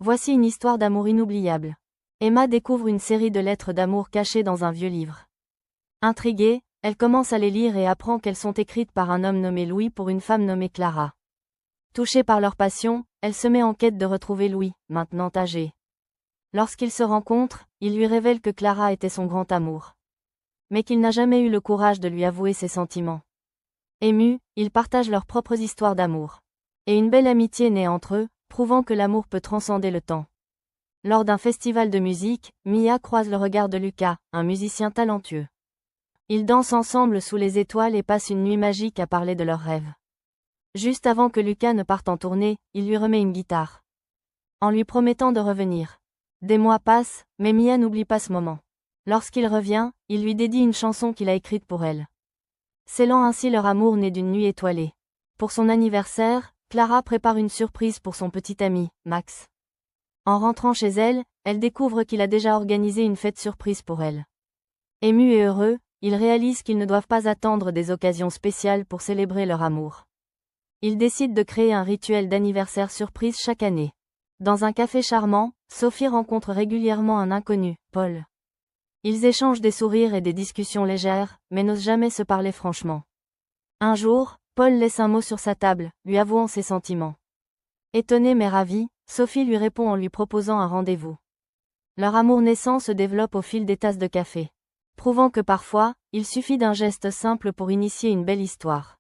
Voici une histoire d'amour inoubliable. Emma découvre une série de lettres d'amour cachées dans un vieux livre. Intriguée, elle commence à les lire et apprend qu'elles sont écrites par un homme nommé Louis pour une femme nommée Clara. Touchée par leur passion, elle se met en quête de retrouver Louis, maintenant âgé. Lorsqu'ils se rencontrent, il lui révèle que Clara était son grand amour. Mais qu'il n'a jamais eu le courage de lui avouer ses sentiments. Émus, ils partagent leurs propres histoires d'amour. Et une belle amitié naît entre eux, prouvant que l'amour peut transcender le temps. Lors d'un festival de musique, Mia croise le regard de Lucas, un musicien talentueux. Ils dansent ensemble sous les étoiles et passent une nuit magique à parler de leurs rêves. Juste avant que Lucas ne parte en tournée, il lui remet une guitare. En lui promettant de revenir. Des mois passent, mais Mia n'oublie pas ce moment. Lorsqu'il revient, il lui dédie une chanson qu'il a écrite pour elle. Scellant ainsi leur amour né d'une nuit étoilée. Pour son anniversaire, Clara prépare une surprise pour son petit ami, Max. En rentrant chez elle, elle découvre qu'il a déjà organisé une fête surprise pour elle. Émus et heureux, ils réalisent qu'ils ne doivent pas attendre des occasions spéciales pour célébrer leur amour. Ils décident de créer un rituel d'anniversaire surprise chaque année. Dans un café charmant, Sophie rencontre régulièrement un inconnu, Paul. Ils échangent des sourires et des discussions légères, mais n'osent jamais se parler franchement. Un jour, Paul laisse un mot sur sa table, lui avouant ses sentiments. Étonnée mais ravie, Sophie lui répond en lui proposant un rendez-vous. Leur amour naissant se développe au fil des tasses de café. Prouvant que parfois, il suffit d'un geste simple pour initier une belle histoire.